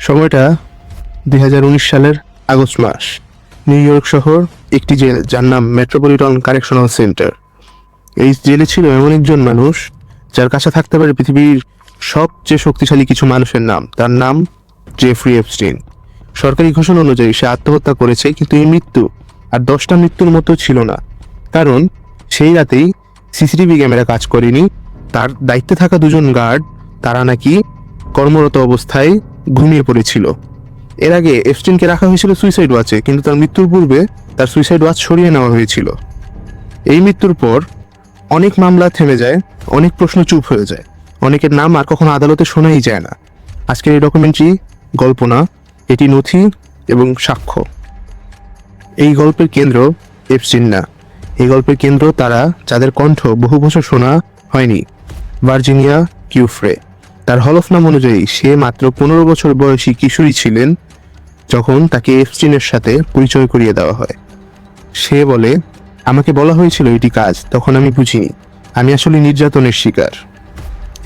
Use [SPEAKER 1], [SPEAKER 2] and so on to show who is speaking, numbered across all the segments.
[SPEAKER 1] সময়টা 2019 সালের আগস্ট মাস। New York শহর একটি জেল যার নাম মেট্রোপলিটন কারেকশনাল সেন্টার। এই জেলে ছিল এমন একজন মানুষ যার কাছে থাকতে পারে পৃথিবীর সবচেয়ে শক্তিশালী কিছু মানুষের নাম। তার নাম জেফ্রি এপস্টিন। সরকারি ঘোষণা অনুযায়ী সে আত্মহত্যা করেছে, কিন্তু এই মৃত্যু আর 10টা মৃত্যুর মতো ছিল না, কারণ সেই রাতেই সিসিটিভি ক্যামেরা কাজ করেনি। তার দায়িত্বে থাকা দুজন গার্ড তারা নাকি কর্মরত অবস্থায় ঘুমিয়ে পড়েছিল। এর আগে এপস্টিনকে রাখা হয়েছিল সুইসাইড ওয়াচে, কিন্তু তার মৃত্যুর পূর্বে তার সুইসাইড ওয়াচ সরিয়ে নেওয়া হয়েছিল। এই মৃত্যুর পর অনেক মামলা থেমে যায়, অনেক প্রশ্ন চুপ হয়ে যায়, অনেকের নাম আর কখনো আদালতে শোনাই যায় না। আজকের এই ডকুমেন্টারি গল্প না, এটি নথি এবং সাক্ষ্য। এই গল্পের কেন্দ্র এপস্টিন না, এই গল্পের কেন্দ্র তারা যাদের কণ্ঠ বহু বছর শোনা হয়নি। ভার্জিনিয়া কিউফ্রে। তার হলফনাম অনুযায়ী সে মাত্র 15 বছর বয়সী কিশোরী ছিলেন যখন তাকে এপস্টিনের সাথে পরিচয় করিয়ে দেওয়া হয়। সে বলে, আমাকে বলা হয়েছিল এটি কাজ, তখন আমি বুঝিনি, আমি আসলে নির্যাতনের শিকার।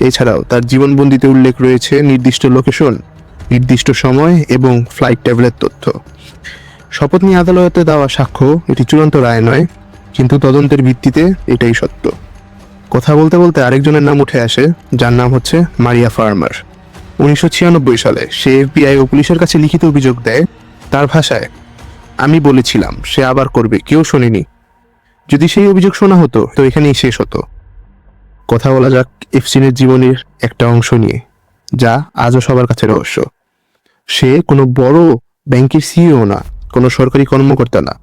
[SPEAKER 1] এছাড়াও তার জীবনবন্দিতে উল্লেখ রয়েছে নির্দিষ্ট লোকেশন, নির্দিষ্ট সময় এবং ফ্লাইট ট্যাবলের তথ্য। শপথ নিয়ে আদালতে দেওয়া সাক্ষ্য এটি চূড়ান্ত রায় নয়, কিন্তু তদন্তের ভিত্তিতে এটাই সত্য। কথা বলতে বলতে আরেকজনের নাম উঠে আসে, যার নাম হচ্ছে মারিয়া ফার্মার। 1996 সালে সে FBI ও পুলিশের কাছে লিখিত অভিযোগ দেয়। তার ভাষায়, আমি বলেছিলাম সে আবার করবে, কেউ শোনেনি। যদি সেই অভিযোগ শোনা হতো তো এখানেই শেষ হতো। কথা বলা যাক এপস্টিনের জীবনের একটা অংশ নিয়ে, যা আজও সবার কাছে রহস্য। সে কোনো বড় ব্যাংকের সিইও না, কোনো সরকারি কর্মকর্তা না,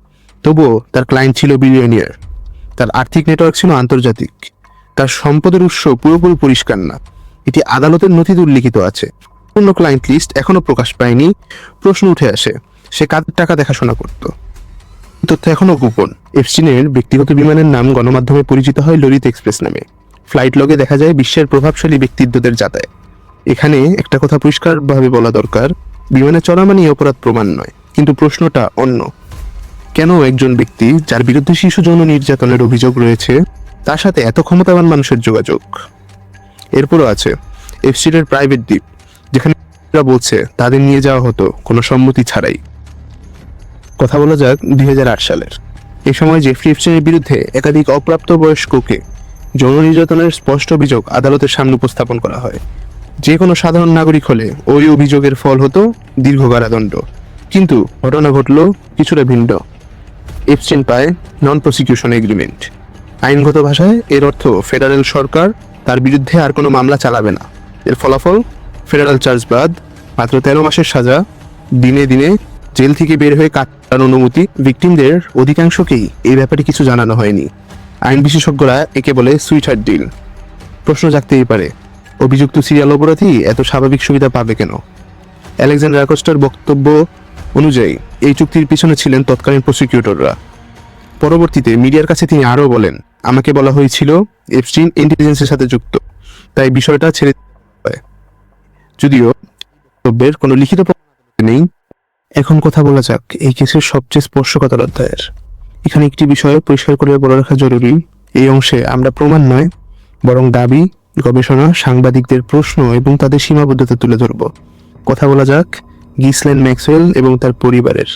[SPEAKER 1] তবুও তার ক্লায়েন্ট ছিল বিলিয়নিয়ার। তার আর্থিক নেটওয়ার্ক ছিল আন্তর্জাতিক। তার সম্পদের উৎস পুরোপুরি পরিষ্কার না, এটি আদালতের নথিতে উল্লিখিত আছে। পূর্ণ ক্লায়েন্ট লিস্ট এখনো প্রকাশ পায়নি। প্রশ্ন উঠে আসে, সে কাদের টাকা দেখাশোনা করত? তথ্য এখনো গোপন। এপস্টিনের ব্যক্তিগত বিমানের নাম গণমাধ্যমে পরিচিত হয় লরিত এক্সপ্রেস নামে। ফ্লাইট লগে দেখা যায় বিশ্বের প্রভাবশালী ব্যক্তিত্বদের যাতায়াত। এখানে একটা কথা পরিষ্কারভাবে বলা দরকার, বিমানে চড়া মানে অপরাধ প্রমাণ নয়, কিন্তু প্রশ্নটা অন্য। কেন একজন ব্যক্তি যার বিরুদ্ধে শিশু যৌন নির্যাতনের অভিযোগ রয়েছে তার সাথে এত ক্ষমতাবান মানুষের যোগাযোগ? এরপরও আছে এপস্টিনের প্রাইভেট দ্বীপ, যেখানে বলছে তাদের নিয়ে যাওয়া হতো কোনো সম্মতি ছাড়াই। কথা বলা যাক 2008 সালের। এই সময় জেফ্রি এপস্টিনের বিরুদ্ধে একাধিক অপ্রাপ্তবয়স্ককে যৌন নির্যাতনের স্পষ্ট অভিযোগ আদালতের সামনে উপস্থাপন করা হয়। যে কোনো সাধারণ নাগরিক হলে ওই অভিযোগের ফল হতো দীর্ঘ কারাদণ্ড। কিন্তু ঘটনা ঘটল কিছুটা ভিন্ন। এপস্টিন পায় নন প্রসিকিউশন এগ্রিমেন্ট। আইনগত ভাষায় এর অর্থ ফেডারেল সরকার তার বিরুদ্ধে আর কোনো মামলা চালাবে না। এর ফলাফল ফেডারেল চার্জ বাদ, মাত্র 13 মাসের সাজা, দিনে দিনে জেল থেকে বের হয়ে কাটার অনুমতি। ভিকটিমদের অধিকাংশকেই এই ব্যাপারে কিছু জানানো হয়নি। আইন বিশেষজ্ঞরা একে বলে সুইটহার্ট ডিল। প্রশ্ন জাগতেই পারে, অভিযুক্ত সিরিয়াল অপরাধী এত স্বাভাবিক সুবিধা পাবে কেন? আলেকজান্ডার অ্যাকোস্টার বক্তব্য অনুযায়ী এই চুক্তির পিছনে ছিলেন তৎকালীন প্রসিকিউটররা। পরবর্তীতে মিডিয়ার কাছে তিনি আরও বলেন, আমাকে বলা হয়েছিল এপস্টিন ইন্টেলিজেন্সের সাথে যুক্ত, তাই বিষয়টা ছেড়ে হয়। যদিও বক্তব্যের কোনো লিখিত নেই। এখন কথা বলা যাক এই কেসের সবচেয়ে স্পর্শকাতর অধ্যায়ের। এখানে একটি বিষয় পরিষ্কার করে বলে রাখা জরুরি, এই অংশে আমরা প্রমাণ নয় বরং দাবি, গবেষণা, সাংবাদিকদের প্রশ্ন এবং তাদের সীমাবদ্ধতা তুলে ধরব। কথা বলা যাক গিসলেন ম্যাক্সওয়েল এবং তার পরিবারের।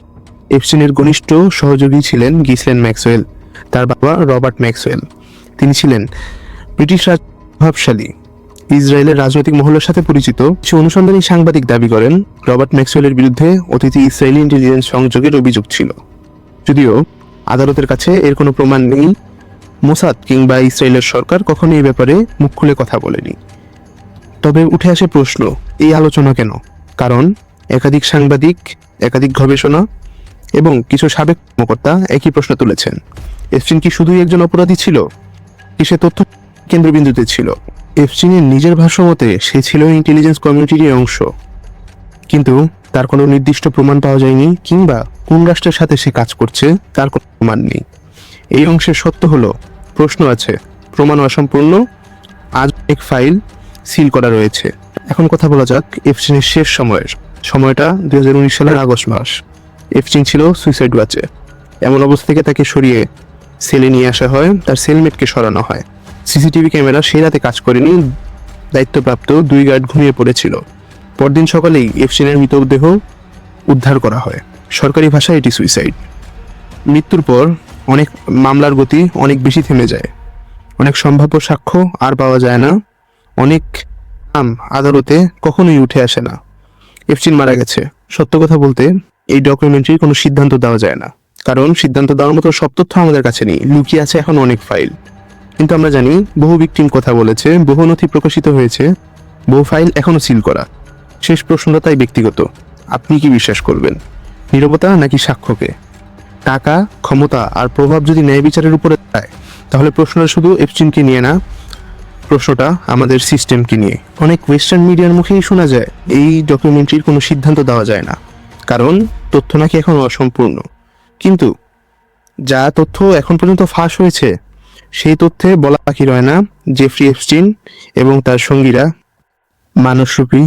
[SPEAKER 1] এপস্টিনের ঘনিষ্ঠ সহযোগী ছিলেন গিসলেন ম্যাক্সওয়েল, তার বাবা রবার্ট ম্যাক্সওয়েল। তিনি ছিলেন ব্রিটিশ প্রভাবশালী ইসরায়েলের রাজনৈতিক মহলের সাথে পরিচিত। কিছু অনুসন্ধানী সাংবাদিক দাবি করেন রবার্ট ম্যাক্সওয়েলের বিরুদ্ধে অতীতে ইসরায়েলি ইন্টেলিজেন্স সংযোগের অভিযোগ ছিল। যদিও আদালতের কাছে এর কোনো প্রমাণ নেই। মোসাদ কিংবা ইসরায়েলের সরকার কখনো এই ব্যাপারে মুখ খুলে কথা বলেনি। তবে উঠে আসে প্রশ্ন, এই আলোচনা কেন? কারণ একাধিক সাংবাদিক, একাধিক গবেষণা এবং কিছু সাবেক কর্মকর্তা একই প্রশ্ন তুলেছেন। এপস্টিন কি শুধুই একজন অপরাধী ছিল, কি সে তথ্য কেন্দ্রবিন্দুতে ছিল? এপস্টিনের নিজের ভাষ্য মতে সে ছিল ইন্টেলিজেন্স কমিউনিটির অংশ, কিন্তু তার কোনো নির্দিষ্ট প্রমাণ পাওয়া যায়নি, কিংবা কোন রাষ্ট্রের সাথে সে কাজ করছে তার কোনো প্রমাণ নেই। এই অংশের সত্য হলো প্রশ্ন আছে, প্রমাণ অসম্পূর্ণ, আজ অনেক ফাইল সিল করা রয়েছে। এখন কথা বলা যাক এপস্টিনের শেষ সময়টা 2019 সালের আগস্ট মাস। এপস্টিন ছিল সুইসাইড ওয়াচে। এমন অবস্থা থেকে তাকে সরিয়ে সেলে নিয়ে আসা হয়, তার সেলমেটকে সরানো হয়। সিসিটিভি ক্যামেরা সেই রাতে কাজ করেনি, দায়িত্বপ্রাপ্ত 2 গার্ড ঘুমিয়ে পড়েছিল। পরদিন সকালেই এফস্টিনের মৃতদেহ উদ্ধার করা হয়। সরকারি ভাষায় এটি সুইসাইড। মৃত্যুর পর অনেক মামলার গতি অনেক বেশি থেমে যায়, অনেক সম্ভাব্য সাক্ষ্য আর পাওয়া যায় না, অনেক নাম আদালতে কখনোই উঠে আসে না। এফস্টিন মারা গেছে। সত্য কথা বলতে এই ডকুমেন্টারির কোনো সিদ্ধান্ত দেওয়া যায় না, কারণ সিদ্ধান্ত দেওয়ার মতো সব তথ্য আমাদের কাছে নেই, লুকিয়ে আছে এখন অনেক ফাইল। কিন্তু আমরা জানি বহু ভিকটিম কথা বলেছে, বহু নথি প্রকাশিত হয়েছে, বহু ফাইল এখনো সিল করা। শেষ প্রশ্নটা তাই ব্যক্তিগত, আপনি কি বিশ্বাস করবেন, নীরবতা নাকি সাক্ষ্যকে? টাকা, ক্ষমতা আর প্রভাব যদি ন্যায় বিচারের উপরে যায়, তাহলে প্রশ্নটা শুধু এফস্টিনকে নিয়ে না, প্রশ্নটা আমাদের সিস্টেমকে নিয়ে। অনেক ওয়েস্টার্ন মিডিয়ার মুখেই শোনা যায় এই ডকুমেন্টারির কোনো সিদ্ধান্ত দেওয়া যায় না, কারণ তথ্য নাকি এখন অসম্পূর্ণ। কিন্তু যা তথ্য এখন পর্যন্ত ফাঁস হয়েছে, সেই তথ্যে বলা বাকি রয় না জেফ্রি এপস্টিন এবং তার সঙ্গীরা মানসরূপী